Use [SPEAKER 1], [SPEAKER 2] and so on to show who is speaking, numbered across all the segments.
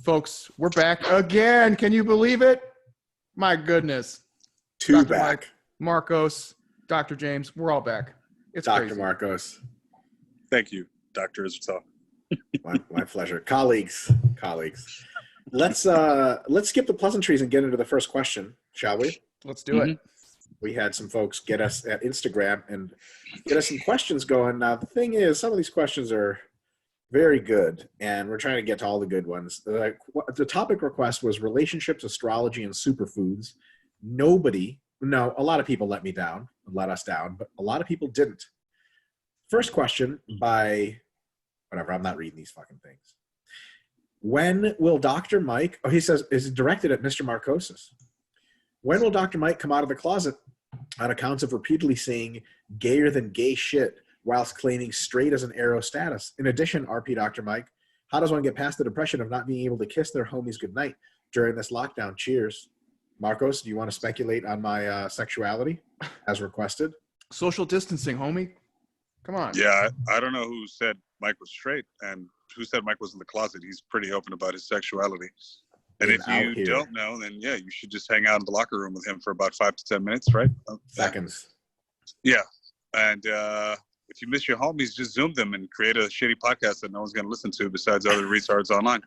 [SPEAKER 1] Folks, we're back again. Can you believe it? My goodness.
[SPEAKER 2] Two
[SPEAKER 1] Dr.
[SPEAKER 2] back.
[SPEAKER 1] Mike, Marcos, Dr. James, we're all back. It's
[SPEAKER 2] Dr.
[SPEAKER 1] crazy.
[SPEAKER 2] Marcos.
[SPEAKER 3] Thank you, Dr. Israel.
[SPEAKER 2] My pleasure. Colleagues. Let's skip the pleasantries and get into the first question, shall we?
[SPEAKER 1] Let's do it.
[SPEAKER 2] We had some folks get us at Instagram and get us some questions going. Now, the thing is, some of these questions are very good, and we're trying to get to all the good ones. The topic request was relationships, astrology, and superfoods. A lot of people let us down, but a lot of people didn't. First question by, whatever, I'm not reading these fucking things. When will Dr. Mike, he says, is directed at Mr. Marcosis. When will Dr. Mike come out of the closet on accounts of repeatedly saying gayer than gay shit whilst claiming straight as an arrow status? In addition, RP Dr. Mike, how does one get past the depression of not being able to kiss their homies goodnight during this lockdown? Cheers. Marcos, do you want to speculate on my sexuality as requested?
[SPEAKER 1] Social distancing, homie. Come on.
[SPEAKER 3] Yeah, I don't know who said Mike was straight and who said Mike was in the closet. He's pretty open about his sexuality. And if you don't know, then yeah, you should just hang out in the locker room with him for about 5 to 10 minutes, right?
[SPEAKER 2] Seconds.
[SPEAKER 3] Yeah. And if you miss your homies, just Zoom them and create a shitty podcast that no one's going to listen to besides other retards online.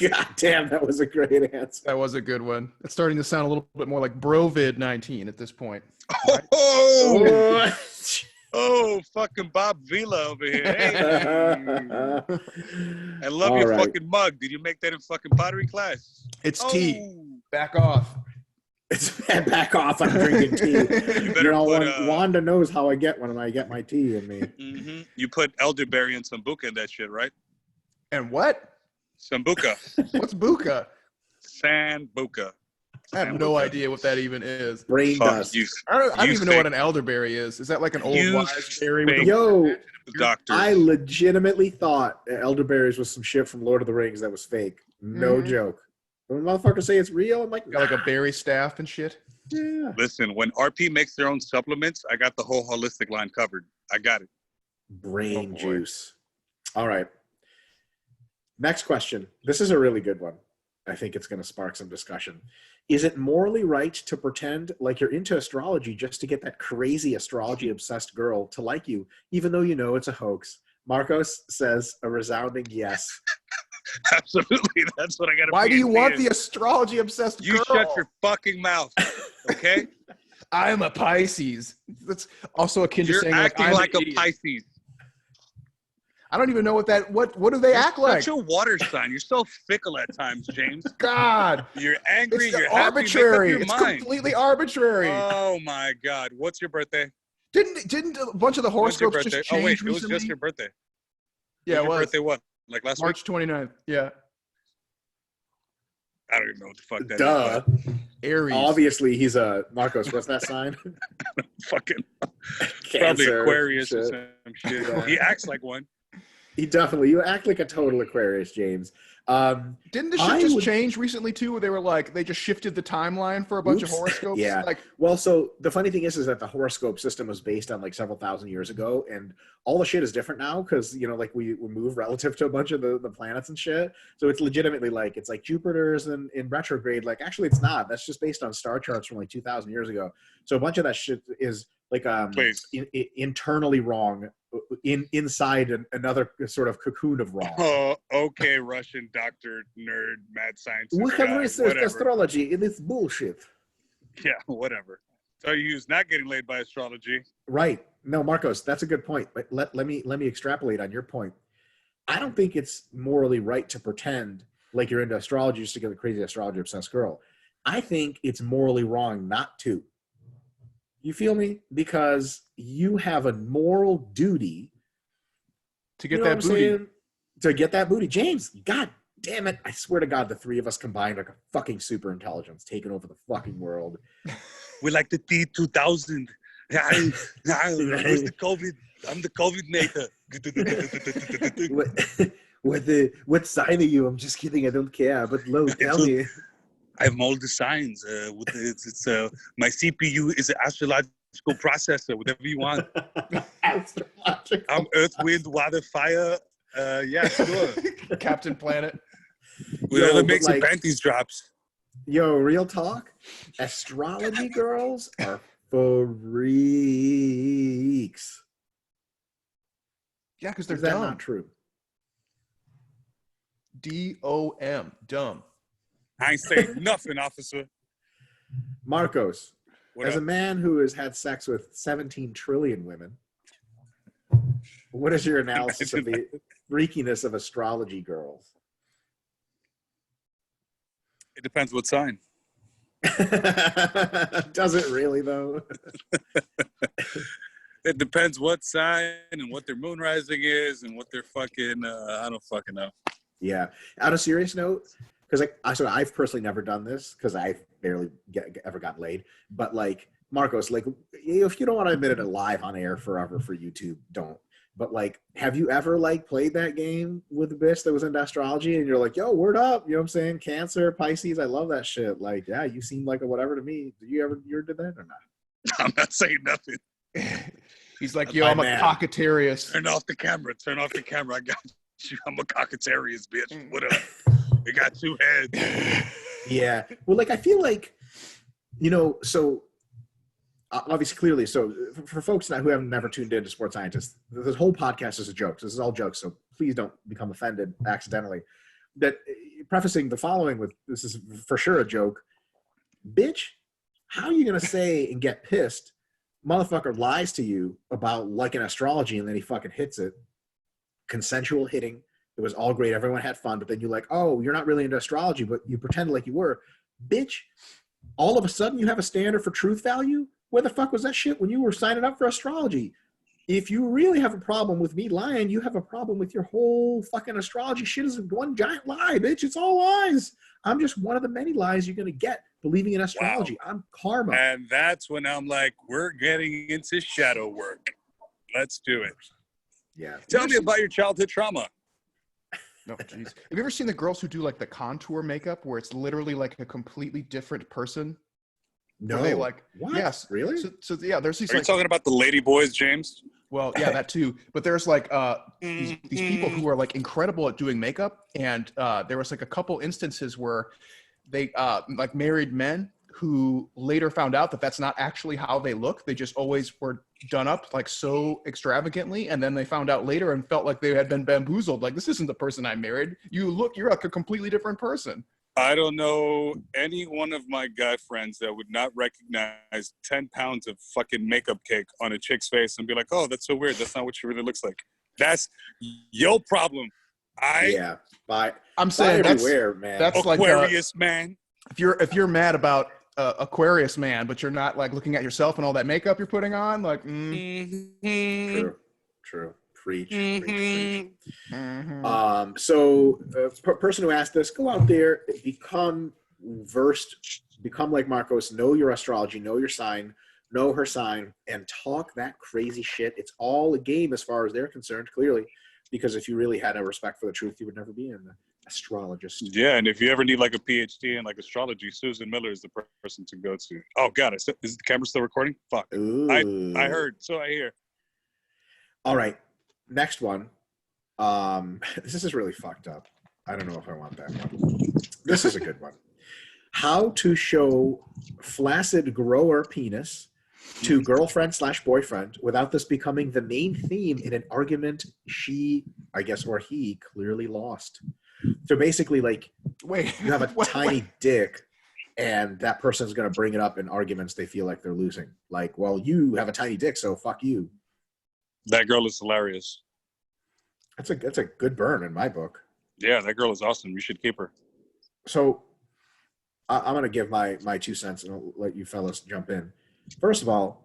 [SPEAKER 2] God damn, that was a great answer.
[SPEAKER 1] That was a good one. It's starting to sound a little bit more like Brovid-19 at this point.
[SPEAKER 3] Right? Oh, fucking Bob Vila over here. Hey. I love your fucking mug. Did you make that in fucking pottery class?
[SPEAKER 1] It's tea. Back off.
[SPEAKER 2] It's back off. I'm drinking tea.
[SPEAKER 3] You better
[SPEAKER 2] Wanda knows how I get when I get my tea in me.
[SPEAKER 3] Mm-hmm. You put elderberry and sambuca in that shit, right?
[SPEAKER 1] And what?
[SPEAKER 3] Sambuca.
[SPEAKER 1] What's buka?
[SPEAKER 3] Sambuca.
[SPEAKER 1] I have no idea what that even is.
[SPEAKER 2] Brain dust.
[SPEAKER 1] I don't even know what an elderberry is. Is that like an old wise berry?
[SPEAKER 3] Doctor.
[SPEAKER 2] I legitimately thought elderberries was some shit from Lord of the Rings that was fake. No joke. When motherfuckers say it's real, I'm like,
[SPEAKER 1] got like a berry staff and shit.
[SPEAKER 2] Yeah.
[SPEAKER 3] Listen, when RP makes their own supplements, I got the whole holistic line covered. I got it.
[SPEAKER 2] Brain juice. All right. Next question. This is a really good one. I think it's going to spark some discussion. Is it morally right to pretend like you're into astrology just to get that crazy astrology-obsessed girl to like you, even though you know it's a hoax? Marcos says a resounding yes.
[SPEAKER 3] Absolutely. That's what I got to
[SPEAKER 1] Why do you want the astrology-obsessed girl?
[SPEAKER 3] You shut your fucking mouth, okay?
[SPEAKER 1] I'm a Pisces. That's also akin to saying
[SPEAKER 3] acting
[SPEAKER 1] I'm
[SPEAKER 3] like
[SPEAKER 1] an
[SPEAKER 3] a Pisces.
[SPEAKER 1] I don't even know what do they act like?
[SPEAKER 3] Such a water sign. You're so fickle at times, James.
[SPEAKER 1] God.
[SPEAKER 3] You're angry. You're
[SPEAKER 1] arbitrary.
[SPEAKER 3] Happy.
[SPEAKER 1] It's completely arbitrary.
[SPEAKER 3] Oh my God. What's your birthday?
[SPEAKER 1] Didn't a bunch of the horoscopes just change recently?
[SPEAKER 3] It was just your birthday.
[SPEAKER 1] Yeah, it was.
[SPEAKER 3] Your birthday what? Like last
[SPEAKER 1] March
[SPEAKER 3] week?
[SPEAKER 1] 29th. Yeah.
[SPEAKER 3] I don't even know what the fuck that
[SPEAKER 2] Duh.
[SPEAKER 3] is.
[SPEAKER 1] Aries.
[SPEAKER 2] Obviously, he's a Marcos. What's that sign?
[SPEAKER 3] Fucking
[SPEAKER 2] Cancer,
[SPEAKER 3] probably Aquarius or
[SPEAKER 2] shit.
[SPEAKER 3] some shit. He acts like one.
[SPEAKER 2] You act like a total Aquarius, James.
[SPEAKER 1] Didn't the shit just change recently too, where they were like, they just shifted the timeline for a bunch of horoscopes?
[SPEAKER 2] Yeah. So the funny thing is that the horoscope system was based on like several thousand years ago, and all the shit is different now because, like we move relative to a bunch of the planets and shit. So it's legitimately like, it's like Jupiter's in retrograde. Like, actually, it's not. That's just based on star charts from like 2,000 years ago. So a bunch of that shit is like internally wrong inside another sort of cocoon of wrong.
[SPEAKER 3] Oh, okay, Russian doctor, nerd, mad scientist.
[SPEAKER 2] We have researched astrology and it's bullshit.
[SPEAKER 3] Yeah, whatever. So you're not getting laid by astrology.
[SPEAKER 2] Right. No, Marcos, that's a good point. But let me extrapolate on your point. I don't think it's morally right to pretend like you're into astrology just to get a crazy astrology obsessed girl. I think it's morally wrong not to. You feel me? Because you have a moral duty
[SPEAKER 1] to get that booty.
[SPEAKER 2] To get that booty. James, God damn it. I swear to God, the three of us combined like a fucking super intelligence taking over the fucking world.
[SPEAKER 3] We're like the T-2000. I'm the COVID. I'm the COVID maker.
[SPEAKER 2] What sign are you? I'm just kidding. I don't care. But tell me.
[SPEAKER 3] I have all the signs. My CPU is an astrological processor. Whatever you want.
[SPEAKER 2] Astrological.
[SPEAKER 3] I'm Earth, Wind, Water, Fire. Yeah, sure.
[SPEAKER 1] Captain Planet.
[SPEAKER 3] Let make some panties drops.
[SPEAKER 2] Yo, real talk. Astrology girls are freaks.
[SPEAKER 1] Yeah, because they're
[SPEAKER 2] Is that
[SPEAKER 1] dumb.
[SPEAKER 2] not true?
[SPEAKER 1] D-O-M, dumb.
[SPEAKER 3] I ain't saying nothing, officer.
[SPEAKER 2] Marcos,
[SPEAKER 3] What
[SPEAKER 2] as
[SPEAKER 3] up?
[SPEAKER 2] a man who has had sex with 17 trillion women, what is your analysis of the freakiness of astrology girls?
[SPEAKER 3] It depends what sign.
[SPEAKER 2] Does it really, though?
[SPEAKER 3] It depends what sign and what their moon rising is and what their fucking, I don't fucking know.
[SPEAKER 2] Yeah. On a serious note, because I've personally never done this because I've barely ever gotten laid. But like Marcos, like if you don't want to admit it live on air forever for YouTube, don't. But like, have you ever like played that game with a bitch that was into astrology and you're like, yo, word up, you know what I'm saying? Cancer, Pisces, I love that shit. Like, yeah, you seem like a whatever to me. Did you ever did that or not?
[SPEAKER 3] I'm not saying nothing.
[SPEAKER 1] He's like, yo, I'm a cockatarius.
[SPEAKER 3] Turn off the camera. Turn off the camera. I got you. I'm a cockatarius, bitch. What up? We got two heads.
[SPEAKER 2] Yeah. Well, like, I feel like, you know, so obviously, clearly, so for folks who have never tuned into Sports Scientists, this whole podcast is a joke. This is all jokes, so please don't become offended accidentally. That prefacing the following with, this is for sure a joke. Bitch, how are you going to say and get pissed? Motherfucker lies to you about liking astrology and then he fucking hits it. Consensual hitting. It was all great. Everyone had fun. But then you're like, oh, you're not really into astrology, but you pretend like you were. Bitch, all of a sudden you have a standard for truth value? Where the fuck was that shit when you were signing up for astrology? If you really have a problem with me lying, you have a problem with your whole fucking astrology shit is one giant lie, bitch. It's all lies. I'm just one of the many lies you're going to get believing in astrology. Wow. I'm karma.
[SPEAKER 3] And that's when I'm like, we're getting into shadow work. Let's do it.
[SPEAKER 2] Yeah.
[SPEAKER 3] Tell me about your childhood trauma.
[SPEAKER 1] No, jeez. Have you ever seen the girls who do like the contour makeup where it's literally like a completely different person?
[SPEAKER 2] No.
[SPEAKER 1] They like,
[SPEAKER 2] what?
[SPEAKER 1] Yes.
[SPEAKER 2] Really?
[SPEAKER 1] So yeah, there's these.
[SPEAKER 3] Are you talking about the lady boys, James?
[SPEAKER 1] Well, yeah, that too. But there's like these people who are like incredible at doing makeup, and there was like a couple instances where they like married men who later found out that that's not actually how they look. They just always were done up like so extravagantly, and then they found out later and felt like they had been bamboozled. Like, this isn't the person I married. You're like a completely different person.
[SPEAKER 3] I don't know any one of my guy friends that would not recognize 10 pounds of fucking makeup cake on a chick's face and be like, oh, that's so weird. That's not what she really looks like. That's your problem.
[SPEAKER 2] I'm
[SPEAKER 1] saying
[SPEAKER 2] that's everywhere, man.
[SPEAKER 1] That's
[SPEAKER 3] Aquarius man.
[SPEAKER 1] If you're mad about Aquarius man, but you're not like looking at yourself and all that makeup you're putting on, like,
[SPEAKER 2] True. Preach. So person who asked this, go out there, become versed, become like Marcos, know your astrology, know your sign, know her sign, and talk that crazy shit. It's all a game as far as they're concerned, clearly, because if you really had a respect for the truth, you would never be an astrologist.
[SPEAKER 3] Yeah, and if you ever need like a PhD in like astrology, Susan Miller is the person to go to. Oh God, is the camera still recording? Fuck. I heard, so I hear.
[SPEAKER 2] All right. Next one. This is really fucked up. I don't know if I want that one. This is a good one. How to show flaccid grower penis to girlfriend/boyfriend without this becoming the main theme in an argument she, I guess, or he clearly lost. So basically, like, you have a tiny dick and that person's going to bring it up in arguments they feel like they're losing. Like, well, you have a tiny dick, so fuck you.
[SPEAKER 3] That girl is hilarious.
[SPEAKER 2] That's a good burn in my book.
[SPEAKER 3] Yeah, that girl is awesome. You should keep her.
[SPEAKER 2] So I'm going to give my 2 cents and I'll let you fellas jump in. First of all,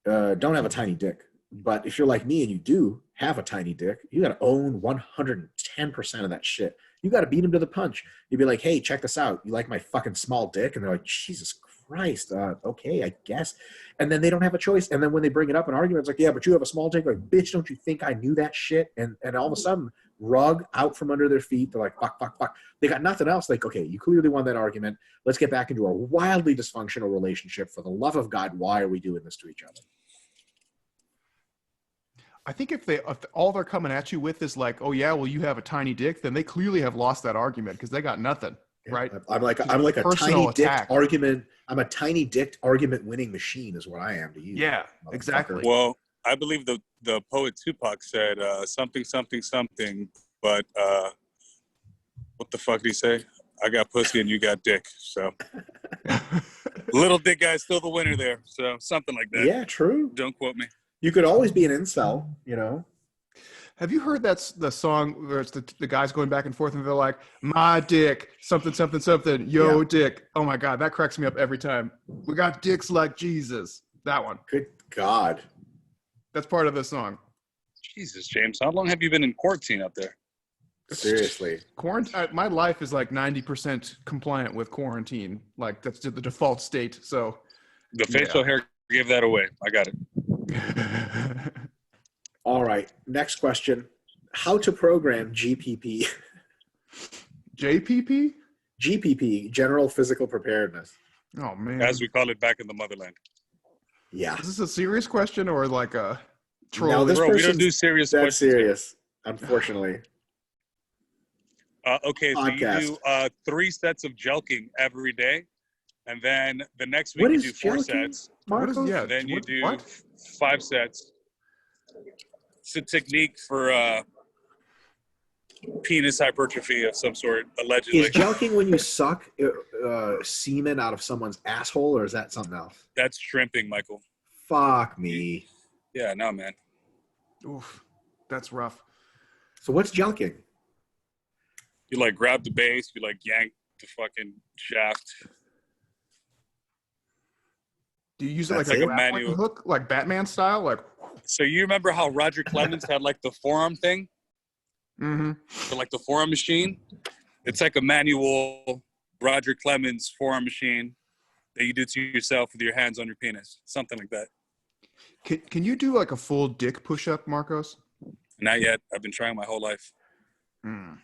[SPEAKER 2] don't have a tiny dick. But if you're like me and you do have a tiny dick, you got to own 110% of that shit. You got to beat him to the punch. You'd be like, hey, check this out. You like my fucking small dick? And they're like, Jesus Christ. Okay, I guess. And then they don't have a choice. And then when they bring it up in arguments, like, yeah, but you have a small dick. Like, bitch, don't you think I knew that shit? And all of a sudden, rug out from under their feet. They're like, fuck. They got nothing else. Like, okay, you clearly won that argument. Let's get back into a wildly dysfunctional relationship. For the love of God, why are we doing this to each other?
[SPEAKER 1] I think if all they're coming at you with is like, oh yeah, well you have a tiny dick, then they clearly have lost that argument because they got nothing, right?
[SPEAKER 2] I'm like
[SPEAKER 1] Just
[SPEAKER 2] a
[SPEAKER 1] personal
[SPEAKER 2] tiny dick
[SPEAKER 1] attack.
[SPEAKER 2] argument. I'm a tiny dick argument winning machine is what I am to you.
[SPEAKER 1] Yeah, exactly.
[SPEAKER 3] Well, I believe the poet Tupac said something, but what the fuck did he say? I got pussy and you got dick. So little dick guy's still the winner there. So something like that.
[SPEAKER 2] Yeah, true.
[SPEAKER 3] Don't quote me.
[SPEAKER 2] You could always be an incel, you know.
[SPEAKER 1] Have you heard that's the song where it's the guys going back and forth and they're like, my dick, something, yo dick. Oh my God, that cracks me up every time. We got dicks like Jesus. That one.
[SPEAKER 2] Good God.
[SPEAKER 1] That's part of the song.
[SPEAKER 3] Jesus, James, how long have you been in quarantine up there?
[SPEAKER 2] Seriously.
[SPEAKER 1] Quarantine. My life is like 90% compliant with quarantine. Like that's the default state. So
[SPEAKER 3] the facial hair gave that away. I got it.
[SPEAKER 2] All right. Next question. How to program GPP?
[SPEAKER 1] JPP?
[SPEAKER 2] GPP, General Physical Preparedness.
[SPEAKER 1] Oh, man.
[SPEAKER 3] As we call it back in the motherland.
[SPEAKER 2] Yeah.
[SPEAKER 1] Is this a serious question or like a troll?
[SPEAKER 2] No, this
[SPEAKER 3] Bro, we don't do serious
[SPEAKER 2] that's
[SPEAKER 3] questions.
[SPEAKER 2] serious, unfortunately.
[SPEAKER 3] Okay, so
[SPEAKER 2] Podcast.
[SPEAKER 3] you do 3 sets of jelking every day. And then the next week
[SPEAKER 2] What
[SPEAKER 3] you
[SPEAKER 2] is
[SPEAKER 3] do 4
[SPEAKER 2] jelking,
[SPEAKER 3] sets.
[SPEAKER 2] Marcos?
[SPEAKER 1] What is, yeah,
[SPEAKER 3] And then you
[SPEAKER 1] what,
[SPEAKER 3] do
[SPEAKER 1] what?
[SPEAKER 3] 5 sets. It's a technique for penis hypertrophy of some sort, allegedly.
[SPEAKER 2] Is jelking when you suck semen out of someone's asshole, or is that something else?
[SPEAKER 3] That's shrimping, Michael.
[SPEAKER 2] Fuck me.
[SPEAKER 3] Yeah, no, man.
[SPEAKER 1] Oof, that's rough.
[SPEAKER 2] So what's jelking?
[SPEAKER 3] You like grab the base, you like yank the fucking shaft.
[SPEAKER 1] Do you use it
[SPEAKER 2] That's
[SPEAKER 1] like a
[SPEAKER 2] it?
[SPEAKER 1] grappling hook, like Batman style? Like,
[SPEAKER 3] So you remember how Roger Clemens had like the forearm thing?
[SPEAKER 1] mm-hmm.
[SPEAKER 3] So like the forearm machine? It's like a manual Roger Clemens forearm machine that you do to yourself with your hands on your penis. Something like that.
[SPEAKER 1] Can you do like a full dick push-up, Marcos?
[SPEAKER 3] Not yet. I've been trying my whole life.
[SPEAKER 1] Mm.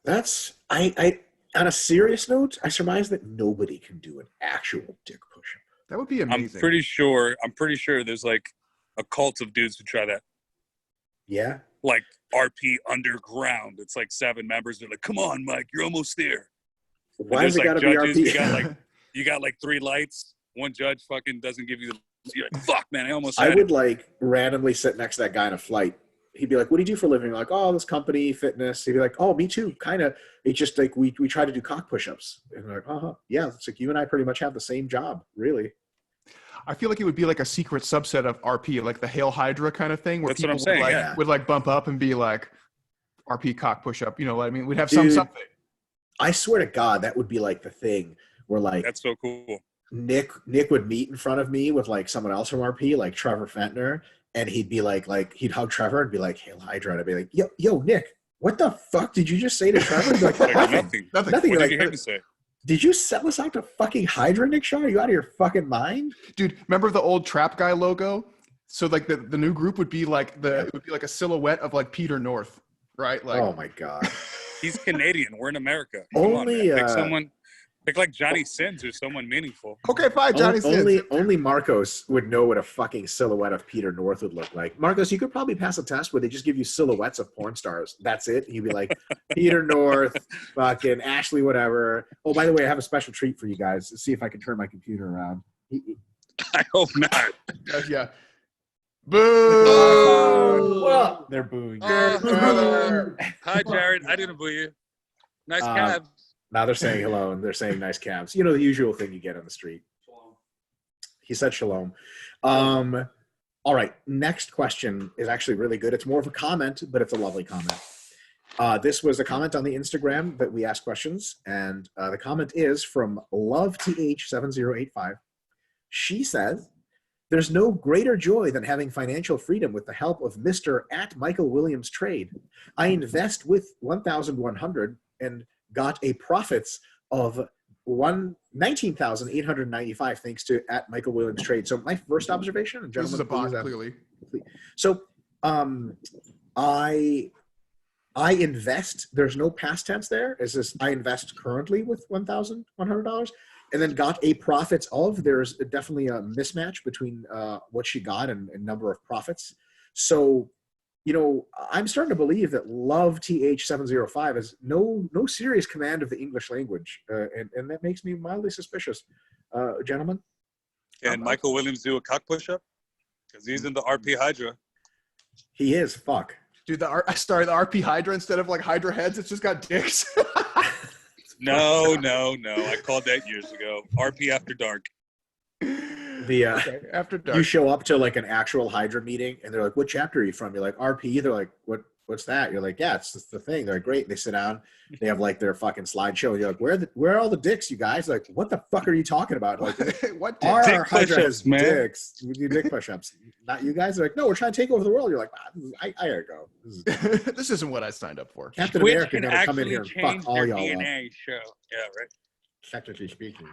[SPEAKER 2] That's I on a serious note, I surmise that nobody can do an actual dick push-up.
[SPEAKER 1] That would be amazing.
[SPEAKER 3] I'm pretty sure there's like a cult of dudes who try that.
[SPEAKER 2] Yeah.
[SPEAKER 3] Like RP Underground. It's like 7 members. They're like, come on, Mike, you're almost there.
[SPEAKER 2] Why is it gotta be RP?
[SPEAKER 3] You got like 3 lights. One judge fucking doesn't give you the. You're like, fuck, man, I almost.
[SPEAKER 2] I would like randomly sit next to that guy in a flight. He'd be like, "What do you do for a living?" Like, "Oh, this company, fitness." He'd be like, "Oh, me too, kind of." It's just like we try to do cock push-ups, and we're like, yeah." It's like you and I pretty much have the same job, really.
[SPEAKER 1] I feel like it would be like a secret subset of RP, like the Hail Hydra kind of thing, where
[SPEAKER 3] That's what
[SPEAKER 1] people
[SPEAKER 3] I'm saying,
[SPEAKER 1] would like bump up and be like RP cock push-up. You know what I mean? We'd have
[SPEAKER 2] Dude,
[SPEAKER 1] something.
[SPEAKER 2] I swear to God, that would be like the thing where like
[SPEAKER 3] That's so cool.
[SPEAKER 2] Nick would meet in front of me with like someone else from RP, like Trevor Fentner, and he'd be like he'd hug Trevor and be like, "Hail Hydra," and I'd be like, "Yo, Nick, what the fuck did you just say to Trevor?" He'd be like,
[SPEAKER 3] Nothing.
[SPEAKER 2] Nothing.
[SPEAKER 3] What
[SPEAKER 2] You're
[SPEAKER 3] did you
[SPEAKER 2] like,
[SPEAKER 3] hear me say?
[SPEAKER 2] Did you sell us out to fucking Hydra, Nick Shaw? Are you out of your fucking mind?
[SPEAKER 1] Dude, remember the old Trap Guy logo? So like the new group would be like it would be like a silhouette of like Peter North, right? Like,
[SPEAKER 2] oh my God.
[SPEAKER 3] He's Canadian. We're in America. Come on, man. Pick like Johnny Sins or someone meaningful.
[SPEAKER 1] Okay, fine, Johnny Sins.
[SPEAKER 2] Only Marcos would know what a fucking silhouette of Peter North would look like. Marcos, you could probably pass a test where they just give you silhouettes of porn stars. That's it. You'd be like, Peter North, fucking Ashley, whatever. Oh, by the way, I have a special treat for you guys. Let's see if I can turn my computer around.
[SPEAKER 3] I hope not.
[SPEAKER 1] Yeah. Boo!
[SPEAKER 2] Well, they're booing.
[SPEAKER 3] Hi, Jared. I didn't boo you. Nice cab.
[SPEAKER 2] Now they're saying hello and they're saying nice calves. You know, the usual thing you get on the street. Shalom. He said shalom. All right. Next question is actually really good. It's more of a comment, but it's a lovely comment. This was a comment on the Instagram that we asked questions. And the comment is from LoveTH7085. She says, "There's no greater joy than having financial freedom with the help of Mr. Michael Williams Trade. I invest with 1,100 and got a profits of 19,895 thanks to Michael Williams Trade." So my first observation, and
[SPEAKER 1] This is a bot,
[SPEAKER 2] please,
[SPEAKER 1] clearly.
[SPEAKER 2] So I invest. There's no past tense there. It's just I invest currently with $1,100 and then got a profits of. There's definitely a mismatch between what she got and number of profits. So, you know, I'm starting to believe that Love TH705 has no serious command of the English language, and that makes me mildly suspicious. Gentlemen?
[SPEAKER 3] Can Michael Williams do a cock push-up? Because he's in the RP Hydra.
[SPEAKER 2] He is. Fuck.
[SPEAKER 1] Dude, the RP Hydra, instead of like Hydra heads, it's just got dicks.
[SPEAKER 3] No. I called that years ago. RP After Dark.
[SPEAKER 1] Okay, After Dark.
[SPEAKER 2] You show up to like an actual Hydra meeting, and they're like, "What chapter are you from?" You're like, "RP." They're like, "What's that?" You're like, "Yeah, it's the thing." They're like, "Great." And they sit down. They have like their fucking slideshow. And you're like, "Where are all the dicks, you guys?" Like, "What the fuck are you talking about?" Like,
[SPEAKER 1] what
[SPEAKER 2] our
[SPEAKER 3] dick
[SPEAKER 2] Hydra has
[SPEAKER 3] man.
[SPEAKER 2] dicks. We do dick push-ups. Not you guys. They're like, "No, we're trying to take over the world." You're like, I gotta go.
[SPEAKER 1] This isn't what I signed up for.
[SPEAKER 2] Captain
[SPEAKER 4] Which
[SPEAKER 2] America
[SPEAKER 4] can
[SPEAKER 2] gonna come in
[SPEAKER 4] actually
[SPEAKER 2] here and
[SPEAKER 4] change
[SPEAKER 2] fuck all
[SPEAKER 4] their
[SPEAKER 2] y'all
[SPEAKER 4] DNA
[SPEAKER 2] up.
[SPEAKER 4] show. Yeah, right.
[SPEAKER 2] Technically speaking.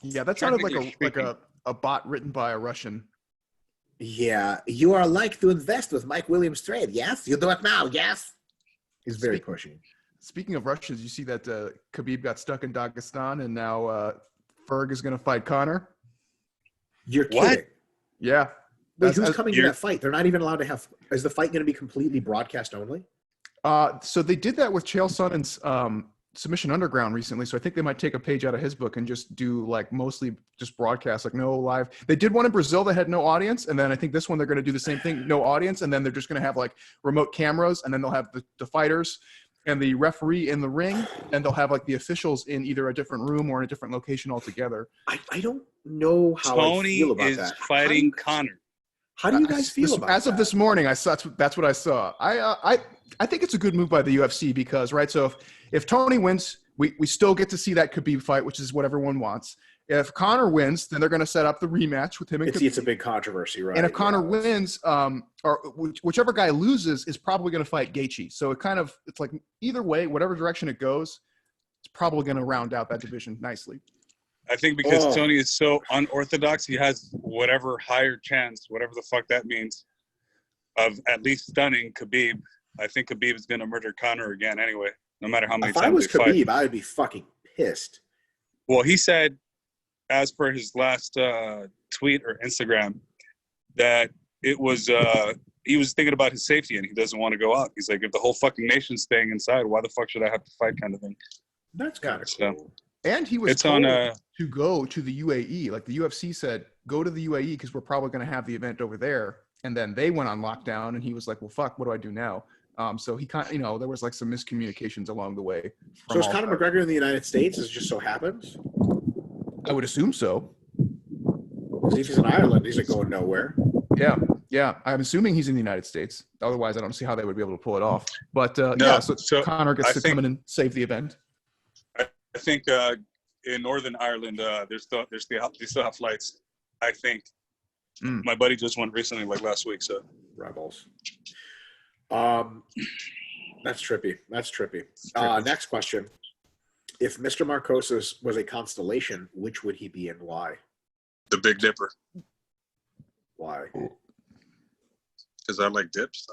[SPEAKER 1] Yeah, that sounded like
[SPEAKER 4] Technically
[SPEAKER 1] a bot written by a Russian.
[SPEAKER 2] Yeah, you are like to invest with Mike Williams Trade. Yes, you do it now. Yes, he's very pushy.
[SPEAKER 1] Speaking of Russians, you see that Khabib got stuck in Dagestan, and now Ferg is going to fight Connor.
[SPEAKER 2] You're
[SPEAKER 3] What?
[SPEAKER 2] kidding.
[SPEAKER 1] Yeah.
[SPEAKER 2] Wait, who's coming to that fight? They're not even allowed to have. Is the fight going to be completely broadcast only?
[SPEAKER 1] So they did that with Chael Sonnen's Submission Underground recently, so I think they might take a page out of his book and just do like mostly just broadcast, like no live. They did one in Brazil that had no audience, and then I think this one they're going to do the same thing, no audience, and then they're just going to have like remote cameras, and then they'll have the fighters and the referee in the ring, and they'll have like the officials in either a different room or in a different location altogether.
[SPEAKER 2] I don't know how
[SPEAKER 3] Tony
[SPEAKER 2] I feel about
[SPEAKER 3] is
[SPEAKER 2] that.
[SPEAKER 3] fighting Connor.
[SPEAKER 2] How do you guys feel about
[SPEAKER 1] as
[SPEAKER 2] that?
[SPEAKER 1] of this morning? That's what I saw. I think it's a good move by the UFC because, right, so if Tony wins, we still get to see that Khabib fight, which is what everyone wants. If Connor wins, then they're going to set up the rematch with him and Khabib.
[SPEAKER 2] It's a big controversy, right?
[SPEAKER 1] And if Connor wins, or whichever guy loses is probably going to fight Gaethje. So it's like either way, whatever direction it goes, it's probably going to round out that division nicely.
[SPEAKER 3] I think because Tony is so unorthodox, he has whatever higher chance, whatever the fuck that means, of at least stunning Khabib. I think Khabib is going to murder Connor again anyway, no matter how many
[SPEAKER 2] If
[SPEAKER 3] times
[SPEAKER 2] I was
[SPEAKER 3] they fight.
[SPEAKER 2] Khabib, I would be fucking pissed.
[SPEAKER 3] Well, he said, as per his last tweet or Instagram, that it was he was thinking about his safety and he doesn't want to go out. He's like, if the whole fucking nation's staying inside, why the fuck should I have to fight, kind of thing.
[SPEAKER 2] That's kind of cool.
[SPEAKER 1] And he was told to go to the UAE. Like the UFC said, go to the UAE because we're probably going to have the event over there. And then they went on lockdown, and he was like, well, fuck, what do I do now? So he kind of, there was like some miscommunications along the way.
[SPEAKER 2] So is Conor McGregor in the United States? As it just so happens?
[SPEAKER 1] I would assume so.
[SPEAKER 2] Because if he's in Ireland, he's like going nowhere.
[SPEAKER 1] Yeah. I'm assuming he's in the United States. Otherwise, I don't see how they would be able to pull it off. But so Conor gets to come in and save the event.
[SPEAKER 3] I think in Northern Ireland, they still have flights. I think. My buddy just went recently, like last week. So
[SPEAKER 2] rebels. That's trippy. Next question: if Mr. Marcosis was a constellation, which would he be and why?
[SPEAKER 3] The Big Dipper.
[SPEAKER 2] Why?
[SPEAKER 3] Because I like dips.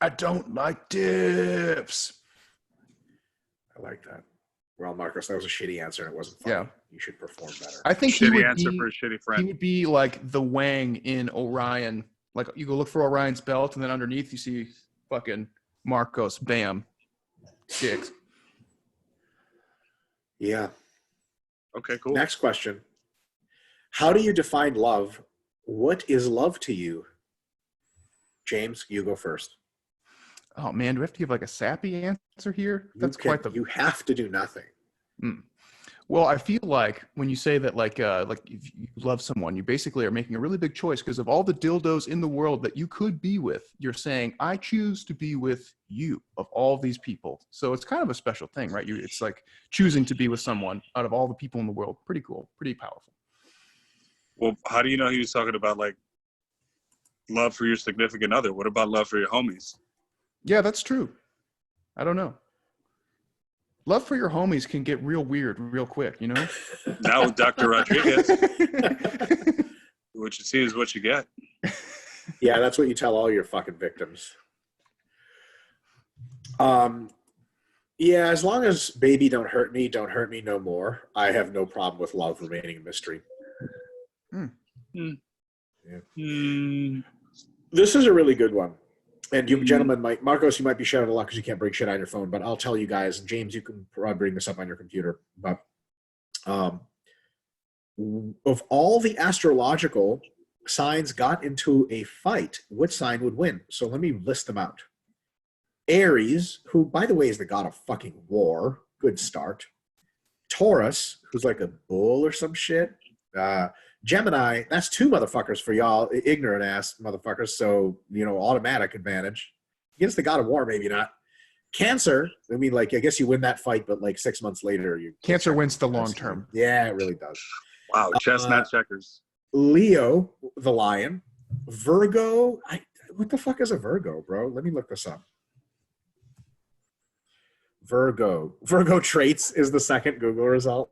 [SPEAKER 1] I don't like dips.
[SPEAKER 2] I like that. Well, Marcos, that was a shitty answer and it wasn't funny.
[SPEAKER 1] Yeah.
[SPEAKER 2] You should perform better.
[SPEAKER 1] I think
[SPEAKER 3] shitty answer for a shitty friend.
[SPEAKER 1] He would be like the Wang in Orion. Like you go look for Orion's belt, and then underneath you see fucking Marcos. Bam. Dicks.
[SPEAKER 2] Yeah.
[SPEAKER 3] Okay, cool.
[SPEAKER 2] Next question. How do you define love? What is love to you? James, you go first.
[SPEAKER 1] Oh man, do we have to give like a sappy answer here?
[SPEAKER 2] You have to do nothing.
[SPEAKER 1] Well, I feel like when you say that, like if you love someone, you basically are making a really big choice because of all the dildos in the world that you could be with. You're saying, I choose to be with you of all these people. So it's kind of a special thing, right? It's like choosing to be with someone out of all the people in the world. Pretty cool, pretty powerful.
[SPEAKER 3] Well, how do you know he was talking about like love for your significant other? What about love for your homies?
[SPEAKER 1] Yeah, that's true. I don't know. Love for your homies can get real weird real quick, you know?
[SPEAKER 3] Now with Dr. Rodriguez, what you see is what you get.
[SPEAKER 2] Yeah, that's what you tell all your fucking victims. Yeah, as long as baby don't hurt me no more, I have no problem with love remaining a mystery.
[SPEAKER 3] Hmm.
[SPEAKER 2] Yeah. This is a really good one. And you gentlemen might, Marcos, you might be shouting a lot because you can't bring shit on your phone, but I'll tell you guys, and James, you can probably bring this up on your computer. But of all the astrological signs got into a fight, which sign would win? So let me list them out. Aries, who, by the way, is the god of fucking war. Good start. Taurus, who's like a bull or some shit. Gemini, that's two motherfuckers for y'all, ignorant ass motherfuckers. So, automatic advantage. Against the god of war, maybe not. Cancer, I mean, I guess you win that fight, but 6 months later,
[SPEAKER 1] Cancer wins the long term.
[SPEAKER 2] Yeah, it really does.
[SPEAKER 3] Wow, chestnut checkers.
[SPEAKER 2] Leo, the lion. Virgo, what the fuck is a Virgo, bro? Let me look this up. Virgo traits is the second Google result.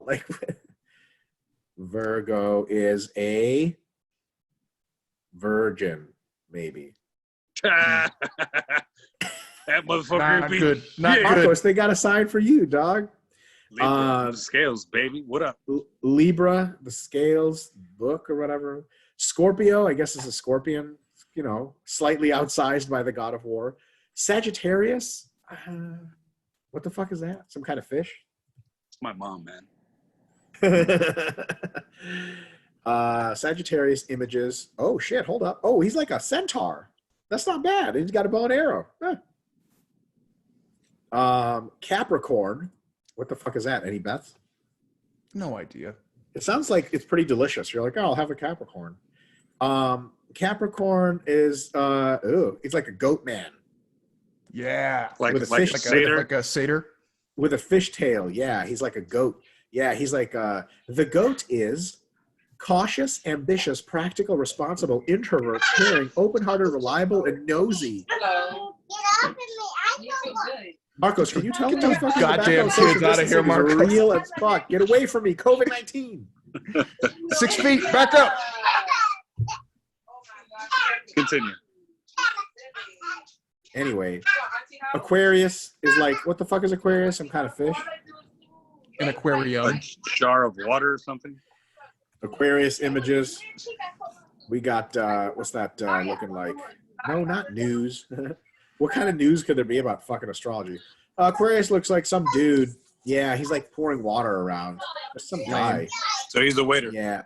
[SPEAKER 2] Virgo is a virgin, maybe.
[SPEAKER 3] That motherfucker.
[SPEAKER 1] Not good. Not
[SPEAKER 2] Marcos,
[SPEAKER 1] good.
[SPEAKER 2] they got a sign for you, dog.
[SPEAKER 3] Libra, the scales, baby. What up?
[SPEAKER 2] Libra, the scales, book or whatever. Scorpio, I guess is a scorpion, slightly outsized by the god of war. Sagittarius, what the fuck is that? Some kind of fish?
[SPEAKER 3] It's my mom, man.
[SPEAKER 2] Sagittarius images. Oh shit, hold up. Oh, he's like a centaur. That's not bad. He's got a bow and arrow. Capricorn. What the fuck is that? Any bets?
[SPEAKER 1] No idea.
[SPEAKER 2] It sounds like it's pretty delicious. You're like, oh, I'll have a Capricorn. Capricorn is it's like a goat man.
[SPEAKER 1] Yeah.
[SPEAKER 2] With a fish,
[SPEAKER 1] like a satyr.
[SPEAKER 2] With a fish tail. Yeah, he's like a goat. Yeah, he's like the goat is cautious, ambitious, practical, responsible, introvert, caring, open-hearted, reliable, and nosy.
[SPEAKER 4] Hello. Get off of me. I feel good.
[SPEAKER 2] Marcos, can you tell
[SPEAKER 1] Get
[SPEAKER 2] me
[SPEAKER 1] those goddamn kids out of here, Marcos.
[SPEAKER 2] Real as fuck. Get away from me. COVID-19.
[SPEAKER 1] 6 feet. Back up.
[SPEAKER 3] Continue.
[SPEAKER 2] Anyway, Aquarius is like, what the fuck is Aquarius? Some kind of fish?
[SPEAKER 1] An aquarium.
[SPEAKER 3] A jar of water or something?
[SPEAKER 2] Aquarius images. We got, what's that looking like? No, not news. What kind of news could there be about fucking astrology? Aquarius looks like some dude. Yeah, he's like pouring water around. There's some guy.
[SPEAKER 3] So he's a waiter.
[SPEAKER 2] Yeah.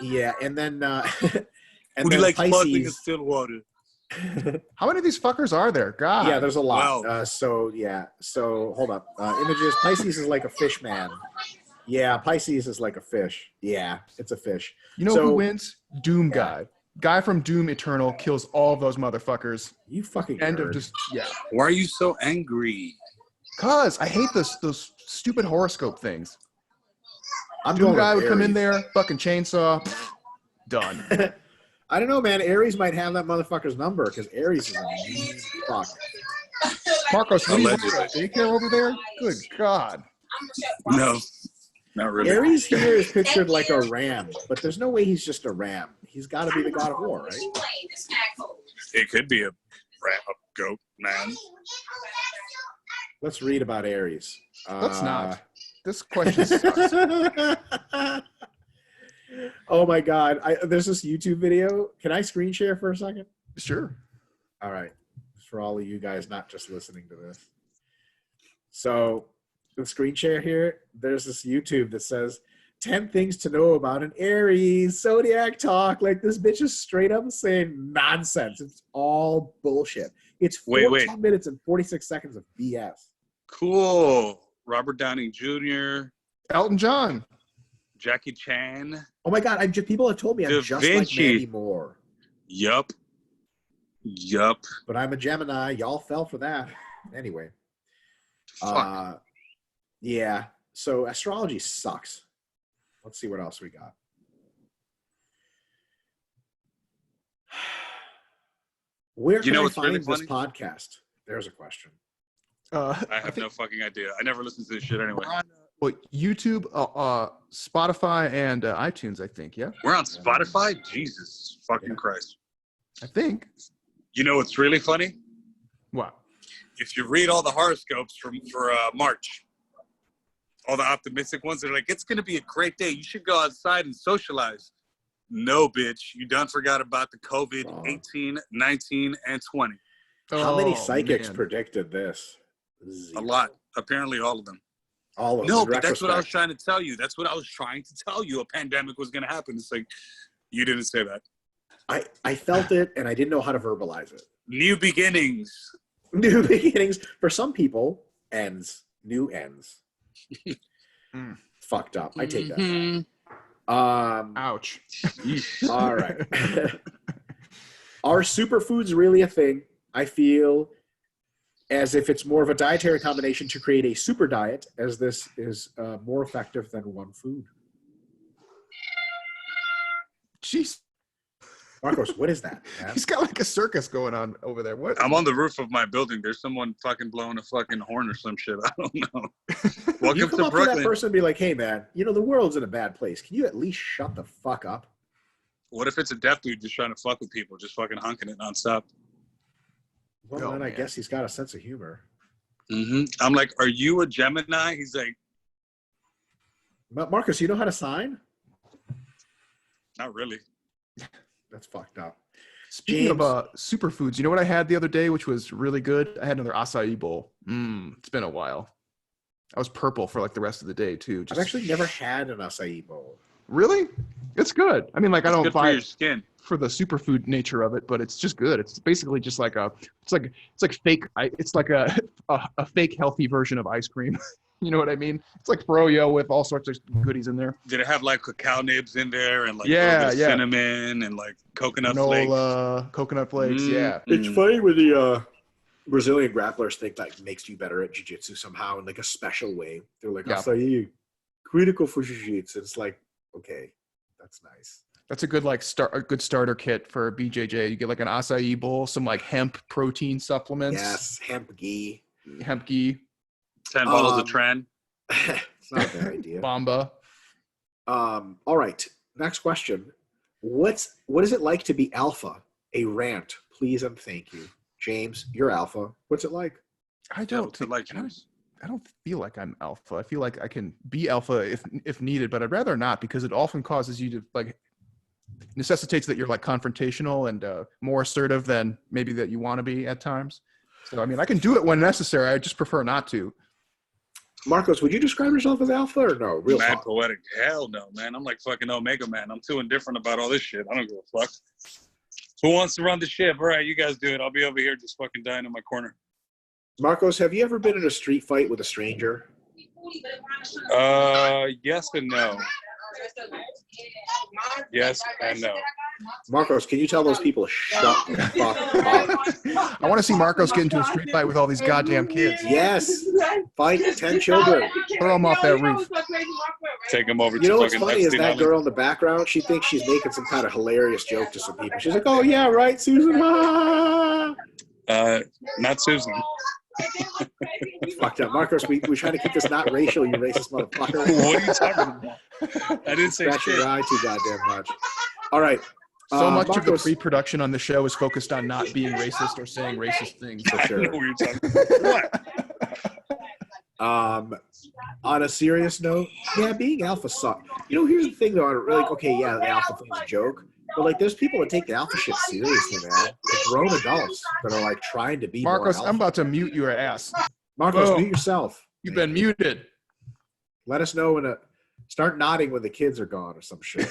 [SPEAKER 2] Yeah, and then and
[SPEAKER 3] Who do you like sparkling and
[SPEAKER 2] Pisces.
[SPEAKER 3] still water?
[SPEAKER 1] How many of these fuckers are there? God.
[SPEAKER 2] Yeah, there's a lot.
[SPEAKER 3] Wow.
[SPEAKER 2] So hold up. Images. Pisces is like a fish man. Yeah, Pisces is like a fish. Yeah, it's a fish.
[SPEAKER 1] You know who wins? Doom guy. Guy from Doom Eternal kills all of those motherfuckers.
[SPEAKER 2] You fucking
[SPEAKER 1] End
[SPEAKER 2] nerd.
[SPEAKER 1] of just yeah.
[SPEAKER 3] Why are you so angry?
[SPEAKER 1] Cause I hate those stupid horoscope things.
[SPEAKER 2] I'm
[SPEAKER 1] Doom
[SPEAKER 2] going
[SPEAKER 1] guy
[SPEAKER 2] with
[SPEAKER 1] would come in
[SPEAKER 2] Aries.
[SPEAKER 1] there, fucking chainsaw, done.
[SPEAKER 2] I don't know, man. Aries might have that motherfucker's number because Aries is a mean fuck.
[SPEAKER 1] Marcos, what do you
[SPEAKER 3] Allegedly.
[SPEAKER 1] want? Daycare over there? Good God.
[SPEAKER 3] No, not really.
[SPEAKER 2] Aries here is pictured like a ram, but there's no way he's just a ram. He's got to be the god of war, right?
[SPEAKER 3] It could be a goat man.
[SPEAKER 2] Let's read about Aries.
[SPEAKER 1] Let's not. This question sucks.
[SPEAKER 2] Oh my God. There's this YouTube video. Can I screen share for a second?
[SPEAKER 1] Sure.
[SPEAKER 2] All right. For all of you guys not just listening to this. So the screen share here, there's this YouTube that says 10 things to know about an Aries zodiac talk. Like this bitch is straight up saying nonsense. It's all bullshit. It's 14 minutes and 46 seconds of BS.
[SPEAKER 3] Cool. Robert Downey Jr.,
[SPEAKER 1] Elton John.
[SPEAKER 3] Jackie Chan.
[SPEAKER 2] Oh my God. People have told me I'm
[SPEAKER 3] Da
[SPEAKER 2] just
[SPEAKER 3] Vinci.
[SPEAKER 2] like Mandy Moore.
[SPEAKER 3] Yup.
[SPEAKER 2] But I'm a Gemini. Y'all fell for that. Anyway.
[SPEAKER 3] Fuck.
[SPEAKER 2] Yeah. So astrology sucks. Let's see what else we got. Where can I find this podcast? There's a question.
[SPEAKER 3] I have no fucking idea. I never listened to this shit anyway.
[SPEAKER 1] YouTube, Spotify, and iTunes, I think. Yeah.
[SPEAKER 3] We're on Spotify? Jesus fucking Christ.
[SPEAKER 1] I think.
[SPEAKER 3] You know what's really funny?
[SPEAKER 1] Wow.
[SPEAKER 3] If you read all the horoscopes for March, all the optimistic ones, they're like, it's going to be a great day. You should go outside and socialize. No, bitch. You done forgot about the COVID 18, 19, and 20.
[SPEAKER 2] How many
[SPEAKER 1] Oh,
[SPEAKER 2] psychics
[SPEAKER 1] man.
[SPEAKER 2] predicted this?
[SPEAKER 3] A lot. Apparently, all of them.
[SPEAKER 2] All of them.
[SPEAKER 3] No,
[SPEAKER 2] in
[SPEAKER 3] but that's what I was
[SPEAKER 2] retrospect.
[SPEAKER 3] trying to tell you. That's what I was trying to tell you. A pandemic was going to happen. It's like, you didn't say that.
[SPEAKER 2] I felt it, and I didn't know how to verbalize it.
[SPEAKER 3] New beginnings.
[SPEAKER 2] New beginnings. For some people, ends. New ends. Fucked up. I take that.
[SPEAKER 1] Ouch.
[SPEAKER 2] All right. Are superfoods really a thing? I feel as if it's more of a dietary combination to create a super diet, as this is more effective than one food.
[SPEAKER 1] Jeez.
[SPEAKER 2] Marcos, what is that, man?
[SPEAKER 1] He's got like a circus going on over there. What?
[SPEAKER 3] I'm on the roof of my building. There's someone fucking blowing a fucking horn or some shit. I don't know. Welcome
[SPEAKER 2] You come
[SPEAKER 3] to
[SPEAKER 2] up
[SPEAKER 3] Brooklyn.
[SPEAKER 2] to that person and be like, hey, man, you know, the world's in a bad place. Can you at least shut the fuck up?
[SPEAKER 3] What if it's a deaf dude just trying to fuck with people, just fucking honking it nonstop?
[SPEAKER 2] Well,
[SPEAKER 1] Oh,
[SPEAKER 2] then I
[SPEAKER 1] man.
[SPEAKER 2] guess he's got a sense of humor.
[SPEAKER 3] I'm like, are you a Gemini? He's like,
[SPEAKER 2] Marcus, you know how to sign?
[SPEAKER 3] not really.
[SPEAKER 2] That's fucked up.
[SPEAKER 1] Speaking
[SPEAKER 2] James.
[SPEAKER 1] of superfoods, you know what I had the other day, which was really good? I had another acai bowl. It's been a while. I was purple for like the rest of the day too.
[SPEAKER 2] I've actually never had an acai bowl.
[SPEAKER 1] Really? It's good. I mean, like I
[SPEAKER 3] It's
[SPEAKER 1] don't
[SPEAKER 3] good for
[SPEAKER 1] buy
[SPEAKER 3] your
[SPEAKER 1] it
[SPEAKER 3] skin.
[SPEAKER 1] for the superfood nature of it, but it's just good. It's basically just like it's like fake. It's like a fake healthy version of ice cream. You know what I mean? It's like froyo with all sorts of goodies in there.
[SPEAKER 3] Did it have like cacao nibs in there and like
[SPEAKER 1] Yeah,
[SPEAKER 3] a little bit of
[SPEAKER 1] yeah.
[SPEAKER 3] cinnamon and like coconut flakes?
[SPEAKER 1] Granola, coconut flakes. Yeah.
[SPEAKER 2] It's funny when the Brazilian grapplers think that makes you better at jiu-jitsu somehow in like a special way. They're like,
[SPEAKER 1] Yeah.
[SPEAKER 2] acai, critical for jiu-jitsu. It's like, okay, that's nice.
[SPEAKER 1] That's a good a good starter kit for BJJ. You get like an acai bowl, some like hemp protein supplements.
[SPEAKER 2] Yes, hemp ghee.
[SPEAKER 1] Hemp ghee,
[SPEAKER 3] 10 bottles of Tran.
[SPEAKER 2] It's not a bad idea.
[SPEAKER 1] Bamba.
[SPEAKER 2] All right, next question. What is it like to be alpha? A rant, please and thank you. James, you're alpha. What's it like?
[SPEAKER 1] I don't think I don't feel like I'm alpha. I feel like I can be alpha if needed, but I'd rather not because it often causes you to like necessitates that you're like confrontational and more assertive than maybe that you want to be at times. So I mean, I can do it when necessary. I just prefer not to.
[SPEAKER 2] Marcos, would you describe yourself as alpha or no? Real
[SPEAKER 3] Mad
[SPEAKER 2] talk.
[SPEAKER 3] poetic. Hell no, man. I'm like fucking Omega Man. I'm too indifferent about all this shit. I don't give a fuck. Who wants to run the ship? All right, you guys do it. I'll be over here just fucking dying in my corner.
[SPEAKER 2] Marcos, have you ever been in a street fight with a stranger?
[SPEAKER 3] Yes and no. Yes and no.
[SPEAKER 2] Marcos, can you tell those people to shut the fuck up?
[SPEAKER 1] I want to see Marcos get into a street fight with all these goddamn kids.
[SPEAKER 2] Yes. Fight 10 children.
[SPEAKER 1] Throw them off that roof.
[SPEAKER 3] Take him over
[SPEAKER 2] You know
[SPEAKER 3] to
[SPEAKER 2] what's
[SPEAKER 3] fucking
[SPEAKER 2] funny is
[SPEAKER 3] Epstein
[SPEAKER 2] that
[SPEAKER 3] Island.
[SPEAKER 2] girl in the background, she thinks she's making some kind of hilarious joke to some people. She's like, oh, yeah, right, Susan.
[SPEAKER 3] Not Susan.
[SPEAKER 2] That's fucked up. Marcos, we're trying to keep this not racial, you racist motherfucker.
[SPEAKER 3] What are you talking about? I didn't say
[SPEAKER 2] Scratch
[SPEAKER 3] shit.
[SPEAKER 2] your eye too goddamn much. All right.
[SPEAKER 1] So much of the
[SPEAKER 2] Marcos,
[SPEAKER 1] pre-production on the show is focused on not being racist or saying racist things.
[SPEAKER 2] for
[SPEAKER 3] I
[SPEAKER 2] sure.
[SPEAKER 3] know what you're talking about. What?
[SPEAKER 2] On a serious note, yeah, being alpha sucks. You know, here's the thing, though. Like, okay, yeah, the alpha thing's a joke. But, like, there's people that take the alpha shit seriously, man. Like, grown adults that are, like, trying to be
[SPEAKER 1] Marcos,
[SPEAKER 2] more
[SPEAKER 1] I'm
[SPEAKER 2] alpha.
[SPEAKER 1] about to mute your ass.
[SPEAKER 2] Marcos,
[SPEAKER 1] Boom.
[SPEAKER 2] mute yourself.
[SPEAKER 1] You've been muted.
[SPEAKER 2] Let us know when start nodding when the kids are gone or some shit.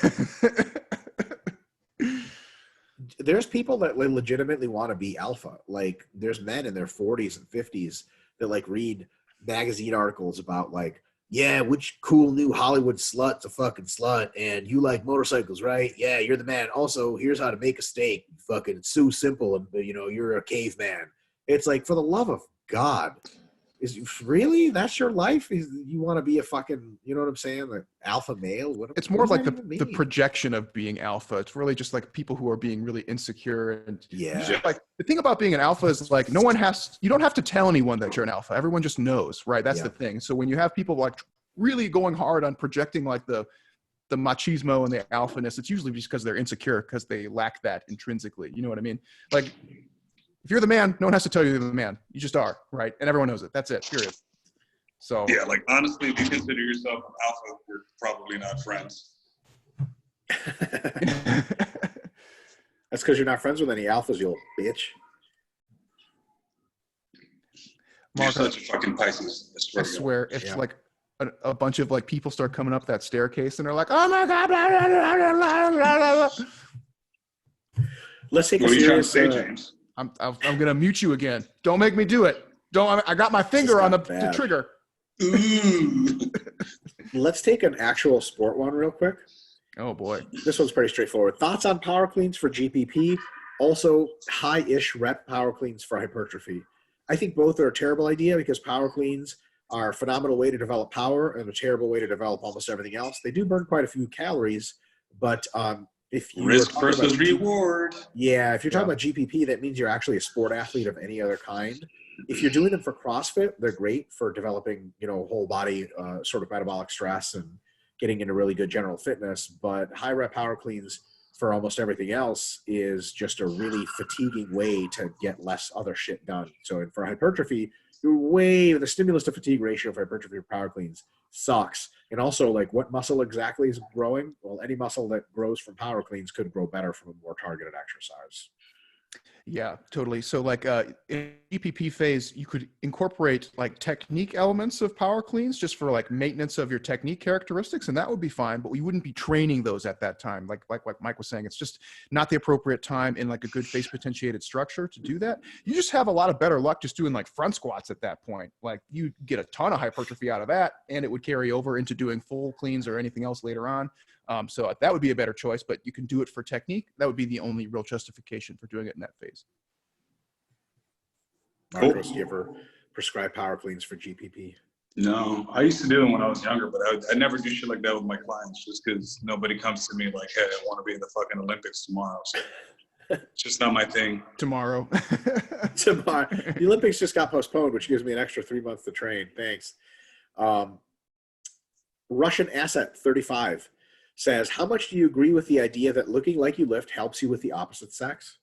[SPEAKER 2] There's people that legitimately want to be alpha. Like, there's men in their 40s and 50s that, like, read magazine articles about, like, yeah, which cool new Hollywood slut's a fucking slut, and you like motorcycles, right? Yeah, you're the man. Also, here's how to make a steak. Fucking, it's so simple, and, you know, you're a caveman. It's like, for the love of God. Really? That's your life? You want to be a fucking, you know what I'm saying? Like alpha male?
[SPEAKER 1] It's more of like
[SPEAKER 2] what does that
[SPEAKER 1] the
[SPEAKER 2] even mean?
[SPEAKER 1] projection of being alpha. It's really just like people who are being really insecure. And
[SPEAKER 2] Yeah.
[SPEAKER 1] usually, like the thing about being an alpha is like you don't have to tell anyone that you're an alpha. Everyone just knows, right? That's
[SPEAKER 2] Yeah.
[SPEAKER 1] the thing. So when you have people like really going hard on projecting like the machismo and the alphaness, it's usually just because they're insecure because they lack that intrinsically. You know what I mean? Like, if you're the man, no one has to tell you you're the man. You just are, right? And everyone knows it. That's it, period. So
[SPEAKER 3] Yeah, like honestly, if you consider yourself an alpha, we're probably not friends.
[SPEAKER 2] That's because you're not friends with any alphas, you little bitch.
[SPEAKER 3] You're
[SPEAKER 1] Mark,
[SPEAKER 3] such a fucking Pisces.
[SPEAKER 1] I swear, if
[SPEAKER 2] Yeah.
[SPEAKER 1] like a bunch of like people start coming up that staircase and they're like, "Oh my god!" Blah, blah, blah, blah, blah, blah.
[SPEAKER 2] Let's take a
[SPEAKER 3] What are you trying to
[SPEAKER 2] serious.
[SPEAKER 3] say, James?
[SPEAKER 1] I'm gonna mute you again. Don't make me do it. Don't. I got my finger on the
[SPEAKER 2] bad.
[SPEAKER 1] trigger.
[SPEAKER 3] Ooh.
[SPEAKER 2] Let's take an actual sport one real quick.
[SPEAKER 1] Oh boy.
[SPEAKER 2] This one's pretty straightforward. Thoughts on power cleans for GPP? Also, high-ish rep power cleans for hypertrophy. I think both are a terrible idea because power cleans are a phenomenal way to develop power and a terrible way to develop almost everything else. They do burn quite a few calories, but if you
[SPEAKER 3] Risk versus reward.
[SPEAKER 2] Yeah, if you're talking about GPP, that means you're actually a sport athlete of any other kind. If you're doing them for CrossFit, they're great for developing, whole body sort of metabolic stress and getting into really good general fitness. But high rep power cleans for almost everything else is just a really fatiguing way to get less other shit done. So for hypertrophy, the stimulus to fatigue ratio for hypertrophy or power cleans sucks. And also, like, what muscle exactly is growing? Well, any muscle that grows from power cleans could grow better from a more targeted exercise.
[SPEAKER 1] Yeah, totally. So like in EPP phase, you could incorporate like technique elements of power cleans just for like maintenance of your technique characteristics, and that would be fine, but we wouldn't be training those at that time. Like Mike was saying, it's just not the appropriate time in like a good phase potentiated structure to do that. You just have a lot of better luck just doing like front squats at that point. Like you get a ton of hypertrophy out of that, and it would carry over into doing full cleans or anything else later on. So that would be a better choice, but you can do it for technique. That would be the only real justification for doing it in that phase.
[SPEAKER 2] Marcos, do you ever prescribe power cleans for GPP?
[SPEAKER 3] No, I used to do them when I was younger, but I never do shit like that with my clients just because nobody comes to me like, hey, I want to be in the fucking Olympics tomorrow. So it's just not my thing.
[SPEAKER 1] Tomorrow.
[SPEAKER 2] The Olympics just got postponed, which gives me an extra 3 months to train. Thanks. Russian Asset 35 says, how much do you agree with the idea that looking like you lift helps you with the opposite sex?